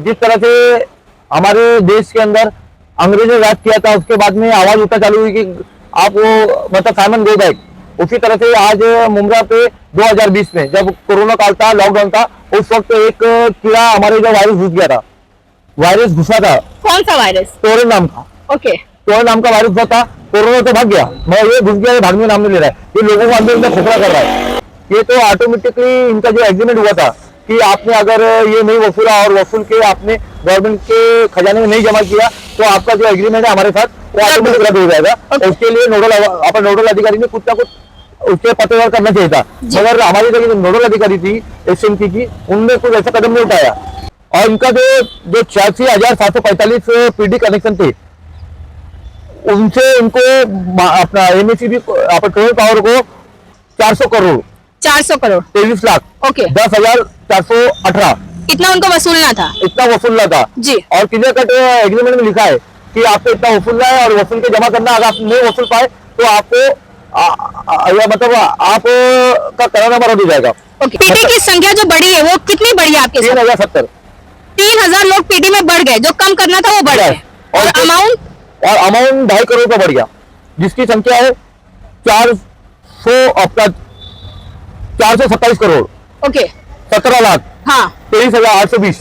जिस तरह से हमारे देश के अंदर अंग्रेजों ने राज किया था, उसके बाद में आवाज उठना चालू हुई कि आप वो मतलब साइमन गो बैक। उसी तरह से आज मुमरा पे 2020 में जब कोरोना काल था, लॉकडाउन था, उस वक्त एक कीड़ा हमारे जो वायरस घुस गया था, वायरस घुसा था। कौन सा वायरस? टोरन नाम का। ओके। टोरन नाम का वायरस था। कोरोना तो भाग गया, मैं ये घुस गया, भागने नाम नहीं ले रहा है, ये लोगों को अंदर अंदर खोखला कर रहा है। ये तो ऑटोमेटिकली इनका जो एग्रीमेंट हुआ था कि आपने अगर ये नहीं वसूला और वसूल के आपने गवर्नमेंट के खजाने में नहीं जमा किया तो आपका जो एग्रीमेंट है हमारे साथ वो ऑटोमेटिक रद्द हो जाएगा। उसके लिए नोडल अधिकारी ने कुछ ना कुछ उसके पत्रव्यवहार करना चाहिए था, मगर हमारी जो नोडल अधिकारी थी एसएमसी की, उनने कुछ ऐसा कदम नहीं उठाया। और इनका जो 86,745 पीडी कनेक्शन थे, उनसे उनको अपना एमएससीबी टोटल पावर को 400 करोड़ 23 लाख ओके 10,418 इतना उनको वसूलना था, इतना वसूलना था जी। और क्लियर कट एग्रीमेंट में लिखा है कि आपको इतना वसूलना है और वसूल के जमा करना। अगर आप नहीं वसूल पाए तो आपको मतलब आप का करार रद्द हो जाएगा। ओके। पीडी की संख्या जो बढ़ी है वो कितनी बढ़ी है आपके? 3,070। 3,000 लोग पीडी में बढ़ गए, जो कम करना था वो बढ़ गए। और अमाउंट 2.5 करोड़ का बढ़ गया, जिसकी संख्या है 427 करोड़ ओके 17 लाख हाँ 23,820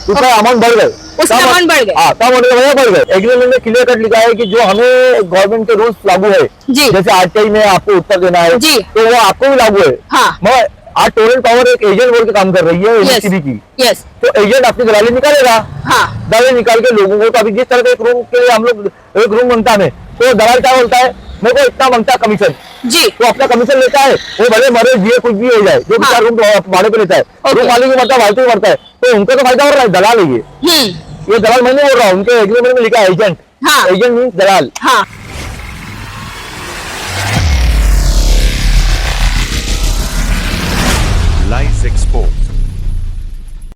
रुपए अमाउंट बढ़ गए। उसका अमाउंट बढ़ गए। हाँ, तब बढ़ गए। एग्रीमेंट में क्लियर कट लिखा है कि जो हमें गवर्नमेंट के रूल्स लागू है, जी। जैसे आरटीआई में आपको उत्तर देना है, जी। तो वो आपको भी लागू है। हाँ। मैं आज टोरेंट पावर एक एजेंट बोल के काम कर रही है एमएससीबी की। यस। तो एजेंट अपनी दलाली निकालेगा, हाँ। दलाली निकाल के लोगों को, तो अभी जिस तरह के एक रूम के लिए हम लोग एक रूम बनता है, तो दलाल क्या बोलता है, मेरे को इतना बनता है कमीशन, जी। तो अपना कमीशन लेता है, वो भले मरे जिए कुछ भी हो जाए, जो भी रूम भाड़े पे लेता है, रूम मालिक को फालतू मरता है, तो उनको तो फायदा हो रहा है। दलाल है ये दलाल मैं नहीं बोल रहा हूँ, उनके एग्रीमेंट में लिखा है एजेंट। हाँ। एजेंट मीन्स दलाल। हाँ। Live export.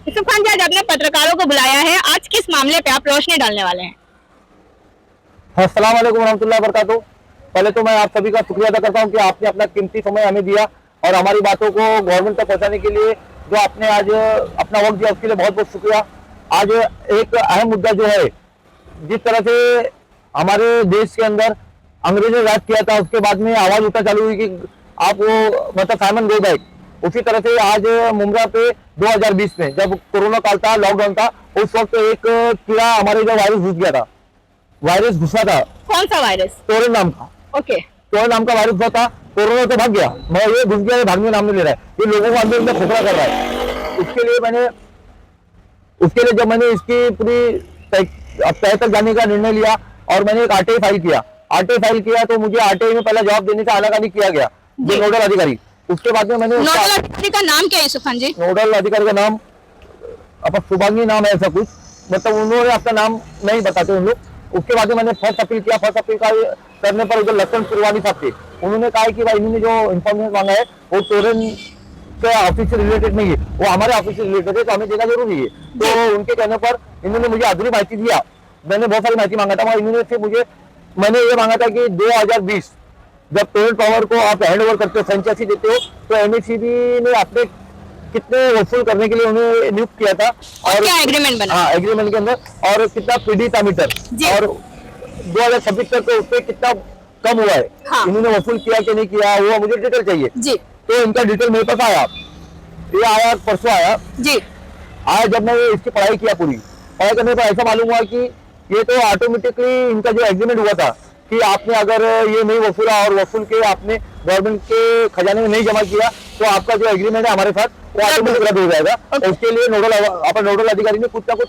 यूसुफ खान जी, आज आपने पत्रकारों को बुलाया है, आज किस मामले पे आप रोशनी डालने वाले हैं? अस्सलाम वालेकुम रहमतुल्लाहि व बरकातुहू। पहले तो मैं आप सभी का शुक्रिया अदा करता हूँ कि आपने अपना कीमती समय हमें दिया और हमारी बातों को गवर्नमेंट तक पहुंचाने के लिए जो आपने आज अपना वक्त दिया, उसके लिए बहुत बहुत शुक्रिया। आज एक अहम मुद्दा जो है, जिस तरह से हमारे देश के अंदर अंग्रेजों ने राज किया था, उसके बाद में आवाज उठना चालू हुई कि आप वो मतलब साइमन गो बैक। उसी तरह से आज मुमरा पे 2020 में जब कोरोना काल था, लॉकडाउन था, उस वक्त एक कीड़ा हमारे जो वायरस घुस गया था, वायरस घुसा था। कौन सा वायरस? टोरन नाम का। ओके। टोरन नाम का वायरस था। कोरोना तो भाग गया, मैं ये घुस गया, भागने नाम नहीं ले रहा है, ये लोगों को अंदर अंदर खोखला कर रहा है। उसके लिए जब मैंने इसकी पूरी तय तक जाने का निर्णय लिया और मैंने एक आरटीआई फाइल किया, तो मुझे आरटीआई में पहला जवाब देने से आनाकानी किया गया, जो नोडल अधिकारी। उसके बाद में मैंने नोडल अधिकारी का नाम क्या है यूसुफ खान जी? नोडल अधिकारी का नाम अपना शुभांगी नाम है, ऐसा कुछ, मतलब उन्होंने अपना नाम नहीं बताते उन लोग। उसके बाद में मैंने फर्स्ट अपील किया। फर्स्ट अपील का करने पर उधर लखन सुरवानी साहब थे, उन्होंने कहा कि भाई इन्होंने जो इन्फॉर्मेशन मांगा है वो टोरन के ऑफिस से रिलेटेड नहीं है, वो हमारे ऑफिस से रिलेटेड है, तो हमें देना जरूरी है। तो उनके कहने पर इन्होंने मुझे अधूरी माहिती दिया। मैंने बहुत सारी माहिती मांगा था, मगर इन्होंने से मैंने ये मांगा था कि 2020 जब टोरेंट पावर को आप हैंड ओवर करते हो, फ्रेंचाइजी देते हो, तो एमएससीबी ने अपने कितने वसूल करने के लिए उन्हें नियुक्त किया था और क्या एग्रीमेंट बना? हाँ, एग्रीमेंट के अंदर, और कितना पीडी था मीटर, और 2026 तक तो उससे कितना कम हुआ है। हाँ। इन्होंने वसूल किया कि नहीं किया, वो मुझे डिटेल चाहिए जी। तो इनका डिटेल मेरे पास आया, ये आया परसों आया जी। आज जब मैं इसकी पढ़ाई किया, पूरी पढ़ाई करने पर ऐसा मालूम हुआ कि ये तो ऑटोमेटिकली इनका जो एग्रीमेंट हुआ था कि आपने अगर ये नहीं वसूला और वसूल के आपने गवर्नमेंट के खजाने में नहीं जमा किया तो आपका जो एग्रीमेंट है हमारे साथ वो ऑटोमेटिक रद्द हो जाएगा। उसके लिए नोडल अधिकारी ने कुछ ना कुछ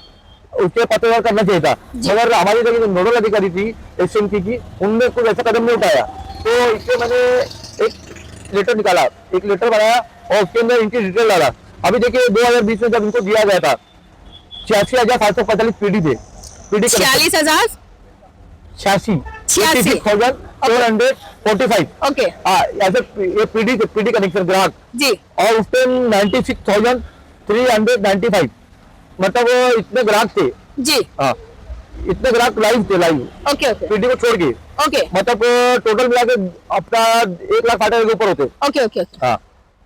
उसके पत्रव्यवहार करना चाहिए था, मगर हमारी जो नोडल अधिकारी थी एसएमसी की, उनने कुछ ऐसा कदम नहीं उठाया। तो इसलिए मैंने एक लेटर निकाला, एक लेटर बनाया और उसके अंदर इनकी डिटेल डाला। अभी देखिए 2020 में जब इनको दिया गया था 86,745 पीडी थे, पीडी 86,445 ओके। ऐसे ये पीडी कनेक्शन ग्राहक जी। और उस टाइम 96,395 मतलब इतने ग्राहक थे। जी। हाँ, इतने ग्राहक लाइव थे, लाइव ओके ओके पीडी को छोड़ के, ओके मतलब टोटल मिला के अपना 1,60,000 के ऊपर होते। Okay okay. हाँ,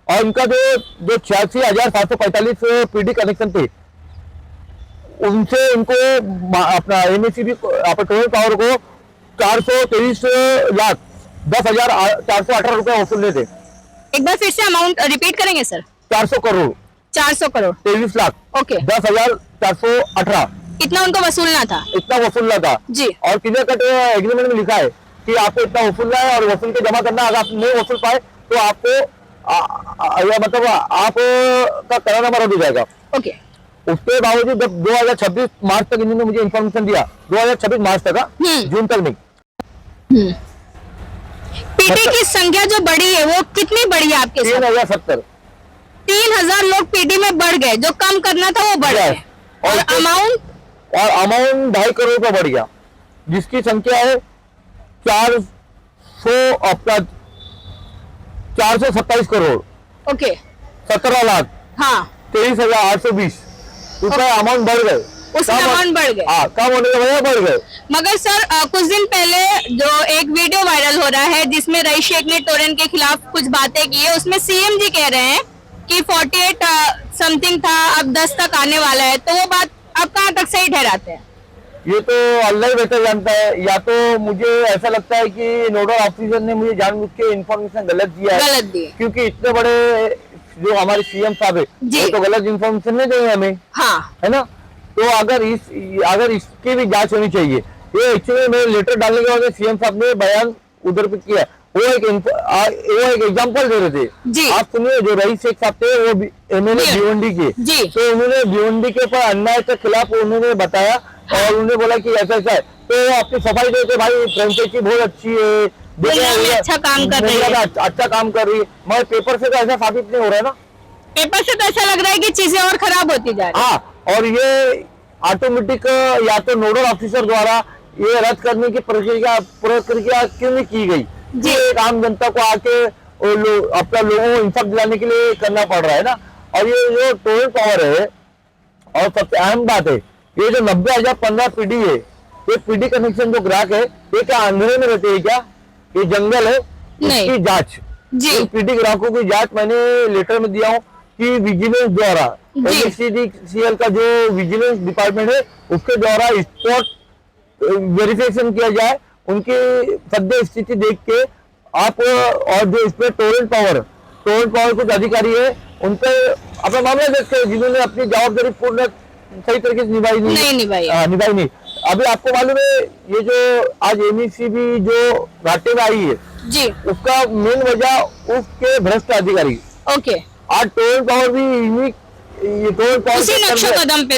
और उनका जो 86,745 पीडी कनेक्शन थे, उनसे इनको अपना एमएससीबी टोरंट पावर को 423 लाख 10,418 रुपए वसूलने थे। एक बार फिर से अमाउंट रिपीट करेंगे सर? 400 करोड़ 400 करोड़ 23 लाख ओके 10,418 इतना उनको वसूलना था इतना वसूलना था जी। और क्लियर कट एग्रीमेंट में लिखा है कि आपको इतना वसूलना है और वसूल के जमा करना। अगर आप नहीं वसूल पाए तो आपको मतलब आप का करार नंबर रद्द हो जाएगा। ओके उसके बावजूद जब 2026 मार्च तक इन्होंने मुझे इन्फॉर्मेशन दिया, 2026 मार्च तक जून तक नहीं। पीडी की संख्या जो बढ़ी है वो कितनी बढ़ी है आपके साथ? 3070 3,000 लोग पीडी में बढ़ गए, जो कम करना था वो बढ़ गए और अमाउंट 2.5 करोड़ का बढ़ गया, जिसकी संख्या है 427 करोड़ ओके 17 लाख हाँ 23,820 रुपए अमाउंट बढ़ गए। उसका अमाउंट बढ़ गए। हाँ कम होने की वजह बढ़ गए। मगर सर कुछ दिन पहले जो एक वीडियो वायरल हो रहा है जिसमें रईस शेख ने टोरेंट के खिलाफ कुछ बातें की है, उसमें सीएम जी कह रहे हैं कि 48 समथिंग था, अब 10 तक आने वाला है, तो वो बात अब कहाँ तक सही ठहराते हैं? ये तो अल्लाह ही बेहतर जानता है। या तो मुझे ऐसा लगता है कि नोडल ऑफिसर ने मुझे जानबूझ के इन्फॉर्मेशन गलत दिया है, गलत दी, क्योंकि इतने बड़े जो हमारे सीएम साहब है वो तो गलत इन्फॉर्मेशन नहीं देंगे हमें, हाँ है ना। तो अगर इसकी भी जांच होनी चाहिए। ये एक्चुअली मैं लेटर डालने के बाद सीएम साहब ने बयान उधर पे किया, वो एक एग्जांपल दे रहे थे जी। आप सुनिए, जो रईस शेख साहब थे वो एमएलए भिवंडी के जी। तो उन्होंने भिवंडी के ऊपर अन्याय के खिलाफ उन्होंने बताया और उन्होंने बोला कि ऐसा ऐसा है, तो वो अपनी सफाई देते भाई फ्रेंचाइजी बहुत अच्छी है, अच्छा काम कर रही है, अच्छा काम कर रही है, मगर पेपर से तो ऐसा साबित नहीं हो रहा है ना। पेपर से तो ऐसा लग रहा है कि चीजें और खराब होती जा रही है। हाँ, और ये ऑटोमेटिक या तो नोडल ऑफिसर द्वारा ये रद्द करने की प्रक्रिया क्यों नहीं की गई जी? एक आम जनता को आके अपना लोगों को इंसाफ दिलाने के लिए करना पड़ रहा है ना। और ये जो टोरंट पावर है, और सबसे अहम बात है, ये जो 90,015 पीडी है, ये पीडी कनेक्शन जो ग्राहक है, ये क्या अंधेरे में रहते हैं क्या? ये जंगल है, इसकी जांच जी। पीडी ग्राहकों की जांच मैंने लेटर में दिया हूँ कि विजिलेंस द्वारा एमएससीडीसीएल का जो विजिलेंस डिपार्टमेंट है उसके द्वारा स्पॉट वेरिफिकेशन किया जाए, उनकी सद्य स्थिति देख के आप, और जो इसमें टोरंट पावर कुछ अधिकारी है उन पे अपना मामला देखते हैं जिन्होंने अपनी जवाबदारी पूर्ण सही तरीके से निभाई नहीं। अभी आपको मालूम है ये जो आज एमएससीबी जो घाटे में आई है जी, उसका मेन वजह उसके भ्रष्ट अधिकारी। ओके आज टोरंट पावर भी उसी नक्शे कदम पे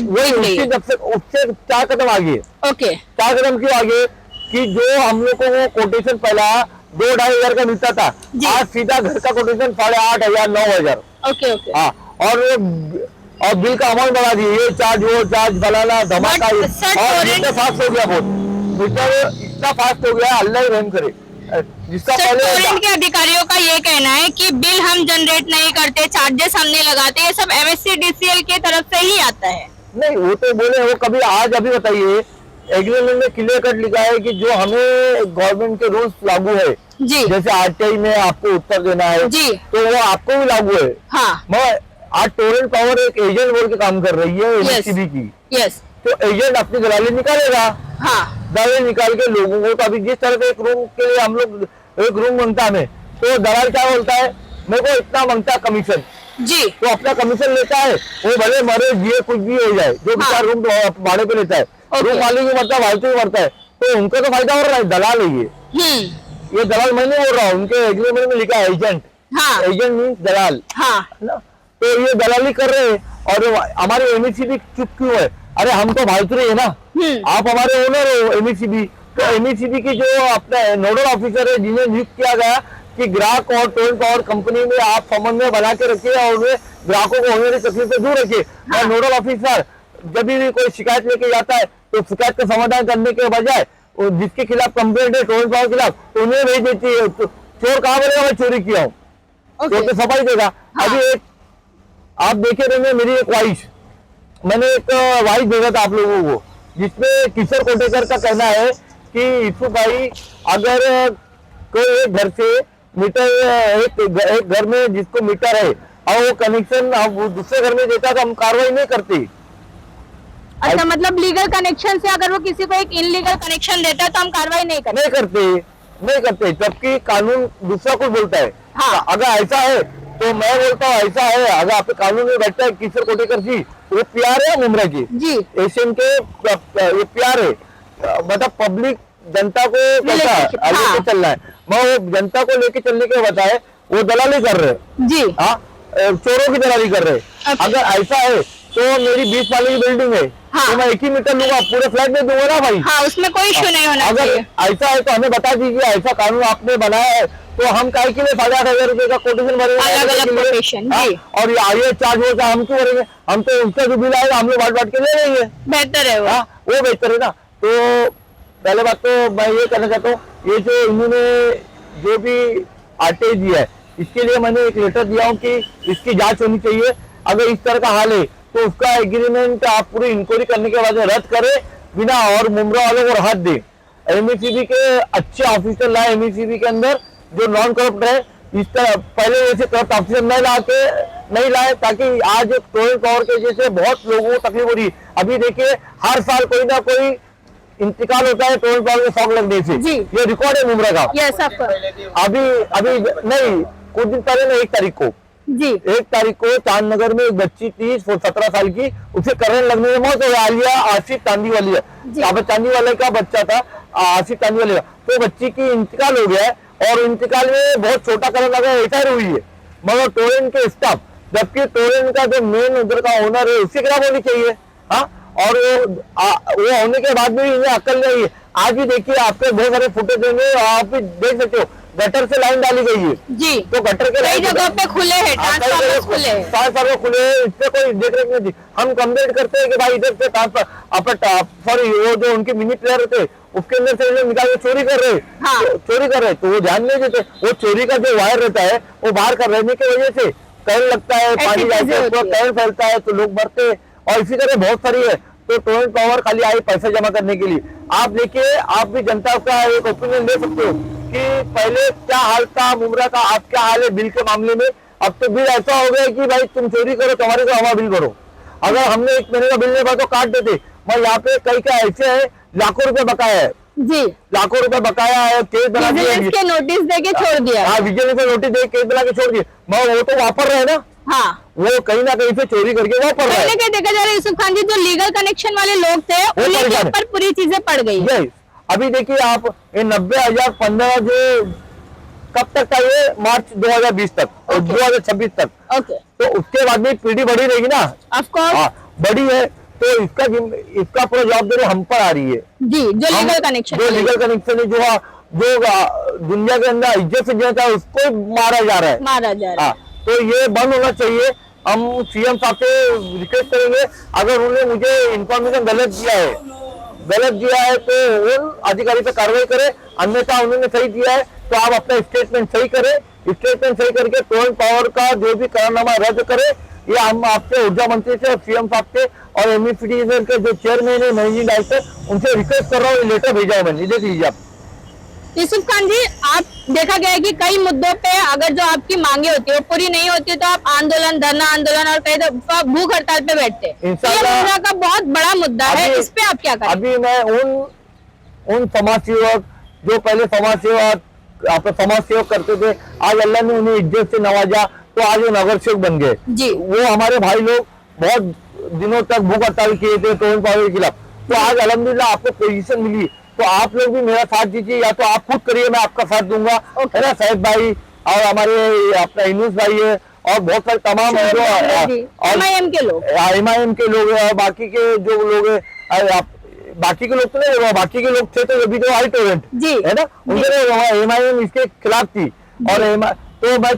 उससे 4 कदम आगे। ओके 4 कदम क्यों आगे कि जो हम लोग को वो कोटेशन पहला 2-2.5 हजार का मिलता था, आज सीधा घर का कोटेशन 8,500 9,000। ओके ओके हाँ, और बिल का अमाउंट बढ़ा दिए, ये चार्ज वो चार्ज फलाना धमाका, और मीटर फास्ट हो गया, बहुत मीटर इतना फास्ट हो गया, अल्लाह ही रहम करे। जिसका टोरेंट के अधिकारियों का ये कहना है कि बिल हम जनरेट नहीं करते, चार्जेस हम नहीं लगाते, ये सब एमएससीडीसीएल की तरफ से ही आता है। नहीं, वो तो बोले वो कभी आज अभी बताइए, एग्रीमेंट में क्लियर कट लिखा है कि जो हमें गवर्नमेंट के रूल्स लागू है जी, जैसे आरटीआई में आपको उत्तर देना है जी, तो वो आपको भी लागू है। हाँ, मैं आज टोरंट पावर एक एजेंट बोल के काम कर रही है एमएससीबी की। यस, तो एजेंट अपनी दलाली निकालेगा। हाँ, दलाली निकाल के लोगों को, तो अभी जिस तरह से एक रूम के लिए हम लोग एक रूम मांगता हमें, तो दलाल क्या बोलता है, मेरे को इतना मांगता कमीशन जी, तो अपना कमीशन लेता है, वो भले मरे जिए कुछ भी हो जाए, जो बेचार रूम भाड़े पे लेता है, रूम मालिक भी मरता है, फालतू भी मरता है, तो उनको तो फायदा हो रहा है। दलाल है ये दलाल मैं नहीं बोल रहा हूँ, उनके एग्रीमेंट में लिखा है एजेंट। हाँ, एजेंट मीन्स दलाल। हाँ, ना, तो ये दलाली कर रहे हैं। और हमारे एमएससीबी चुप क्यों है? अरे हम तो भाईचारे है ना, आप हमारे ओनर हो एमएससीबी, तो एमएससीबी की जो अपना नोडल ऑफिसर है जिन्हें नियुक्त किया गया कि ग्राहक और टोरंट पावर कंपनी में आप समन्वय बना के रखिए और उन्हें ग्राहकों को होने वाली तकलीफ से दूर रखिए। और नोडल ऑफिसर जब भी कोई शिकायत लेके जाता है तो शिकायत का समाधान करने के बजाय जिसके खिलाफ कंप्लेंट है टोरंट पावर के खिलाफ, तो उन्हें भेज देती है। तो चोर कहाँ बोलेगा मैं चोरी किया हूँ, चोर तो सफाई देगा। अभी एक आप देखे रहेंगे, मेरी एक वाइस, मैंने एक वाइस भेजा था आप लोगों को, जिसमें किशोर कोटेकर का कहना है कि ईसु भाई अगर कोई एक घर से मीटर एक घर में जिसको मीटर है और वो कनेक्शन दूसरे घर में देता तो हम कार्रवाई नहीं करते। अच्छा, मतलब लीगल कनेक्शन से अगर वो किसी को एक इनलीगल कनेक्शन देता है तो हम कार्रवाई नहीं करते? नहीं करते, जबकि कानून दूसरा कुछ बोलता है। हाँ। अगर ऐसा है तो मैं बोलता हूँ ऐसा है, अगर आपके कानून में बैठता है किशोर कोटेकर जी, वो प्यार है मुमरा की जी, एशियन के ये प्यार है, मतलब पब्लिक जनता को कैसा Relationship, लेके हाँ। चलना है, मैं वो जनता को लेके चलने के बताए वो दलाली कर रहे हैं। जी, हाँ, चोरों की दलाली कर रहे हैं। Okay. अगर ऐसा है तो मेरी 20 वाली की बिल्डिंग है, हाँ। तो मैं 1 ही मीटर लूंगा, पूरे फ्लैट में दूंगा ना भाई। हाँ, उसमें कोई इशू नहीं होना अगर चाहिए। ऐसा है तो हमें बता दीजिए, ऐसा कानून आपने बनाया है तो हम काय के लिए 8,500 रुपए का कोटेशन भरेंगे अलग-अलग के लिए? कोटेशन, हाँ, जी। और ये आइए चार्ज होता हम क्यों भरेंगे? हम तो उसका जो बिल आएगा हम लोग बांट के ले लेंगे। बेहतर है वो। हाँ, वो बेहतर है ना। तो पहले बात तो मैं ये कहना चाहता हूँ, ये जो इन्होंने जो भी आटे दिया है इसके लिए मैंने एक लेटर दिया हूँ कि इसकी जांच होनी चाहिए। अगर इस तरह का हाल है तो उसका एग्रीमेंट आप पूरी इंक्वायरी करने के बाद रद्द करें बिना, और मुमरा वालों को राहत दें। एमएससीबी के अच्छे ऑफिसर लाए एमएससीबी के अंदर जो नॉन करप्ट है, इस तरह पहले जैसे करप्ट ऑफिसर नहीं लाए, ताकि आज टोल पावर के जैसे बहुत लोगों को तकलीफ हो रही है। अभी देखिए हर साल कोई ना कोई इंतकाल होता है टोल पावर में फॉग लगने से, जी। ये रिकॉर्ड है मुमरा का। Yes, of course. अभी नहीं, कुछ दिन पहले ना 1 तारीख को जी, 1 तारीख को चांदनगर में एक बच्ची थी 17 साल की, उसे करंट लगने में मौत हो गई। आलिया आसिफ चांदी वाली है, यहाँ पे चांदी वाले का बच्चा था, आसिफ चांदी वाले का, तो बच्ची की इंतकाल हो गया है और इंतकाल में बहुत छोटा करंट लगा, रिटायर हुई है। मगर टोरेंट के स्टाफ, जबकि टोरेंट का जो मेन उधर का ओनर है उसकी खराब होनी चाहिए। हाँ, और वो होने के बाद भी इन्हें अक्ल नहीं है। आज भी देखिए आपके बहुत सारे फुटेज देंगे, आप भी देख सकते हो गटर से लाइन डाली गई है। जी, तो गटर के कई जगह पे खुले हैं, ट्रांसफार्मर खुले हैं। ट्रांसफार्मर खुले हैं, इससे कोई देख रेख नहीं थी। हम कंप्लेंट करते हैं कि भाई इधर से ट्रांसफर सॉरी वो जो उनके मिनी प्लेयर होते उसके अंदर से इन्हें निकाल के चोरी कर रहे, हाँ। चोरी कर रहे, तो वो ध्यान नहीं देते। वो चोरी का जो वायर रहता है वो बाहर कर रहने की वजह से करंट लगता है, पानी जाता है, करंट फैलता है तो लोग मरते हैं। और इसी तरह बहुत सारी है। तो टोरेंट पावर खाली आई पैसा जमा करने के लिए। आप देखिए, आप भी जनता का एक ओपिनियन दे सकते हो कि पहले क्या हाल था मुमरा का, अब क्या हाल है बिल के मामले में। अब तो बिल ऐसा हो गया कि भाई तुम चोरी करो, तुम्हारे को हमारा बिल भरो। अगर हमने 1 महीने का बिल नहीं भरा तो काट देते। मैं यहाँ पे कई क्या ऐसे है लाखों रुपए बकाया है, जी, लाखों रुपए बकाया है, केस बना विजिलेंस के नोटिस देके छोड़ दिया। हाँ, विजिलेंस ने नोटिस दे केस बना के छोड़ दिए। मगर वो तो वापर रहे ना, हाँ, वो कहीं ना कहीं से चोरी करके वापर रहे। पहले क्या देखा जा रहा है यूसुफ खान जी, जो लीगल कनेक्शन वाले लोग थे उन्हीं के परेशान है। ऊपर पूरी चीजें पड़ गई। यस, अभी देखिए आप ये 90,015 जो कब तक था, ये मार्च 2020 तक और 2026 तक, ओके, तो उसके बाद में पीढ़ी बढ़ी रहेगी ना। Of course. हाँ, बड़ी है तो इसका पूरा जवाबदारी हम पर आ रही है। जी, जो हम- लीगल कनेक्शन जो लीगल कनेक्शन है, जो दुनिया के अंदर इज्जत से जीता है उसको मारा जा रहा है। मारा जा रहा है। हाँ, तो ये बंद होना चाहिए। हम सीएम साहब से रिक्वेस्ट करेंगे, अगर उन्होंने मुझे इंफॉर्मेशन गलत दिया है तो उन अधिकारी पे कार्रवाई करें, अन्यथा उन्होंने सही दिया है तो आप अपना स्टेटमेंट सही करें। स्टेटमेंट सही करके टोरेंट पावर का जो भी करारनामा रद्द करें। ये हम आपसे ऊर्जा मंत्री से, सीएम साहब से और एमएससीबी के जो चेयरमैन है, मैनेजिंग डायरेक्टर, उनसे रिक्वेस्ट कर रहा हूँ, लेटर भेजा है मैंने, देख लीजिए आप। यूसुफ खान जी, आप देखा गया है कि कई मुद्दों पे अगर जो आपकी मांगे होती है वो पूरी नहीं होती है तो आप आंदोलन, धरना आंदोलन और कई दफा भूख हड़ताल पे बैठते हैं। इंशाल्लाह- ये मुद्दा का बहुत बड़ा मुद्दा है, अभी- इस पे आप क्या करें? अभी मैं उन समाज सेवक जो पहले समाज सेवक करते थे, आज अल्लाह ने उन्हें इज्जत से नवाजा तो आज वो नगर सेवक बन गए। जी, वो हमारे भाई लोग बहुत दिनों तक भूख हड़ताल किए थे टोरेंट पावर के खिलाफ, तो आज अल्हम्दुलिल्लाह आपको पोजीशन मिली। तो आप लोग भी मेरा साथ दीजिए, या तो आप खुद करिए, मैं आपका साथ दूंगा, है ना। साहिब भाई और हमारे अपना इनूस भाई है और बहुत सारे तमाम है जो एमआईएम के लोग, एमआईएम के लोग हैं और बाकी के जो लोग है, बाकी के लोग तो नहीं, बाकी के लोग थे तो अभी तो आई टोरेंट जी, है ना, उनके एमआईएम इसके खिलाफ थी। और तो मैं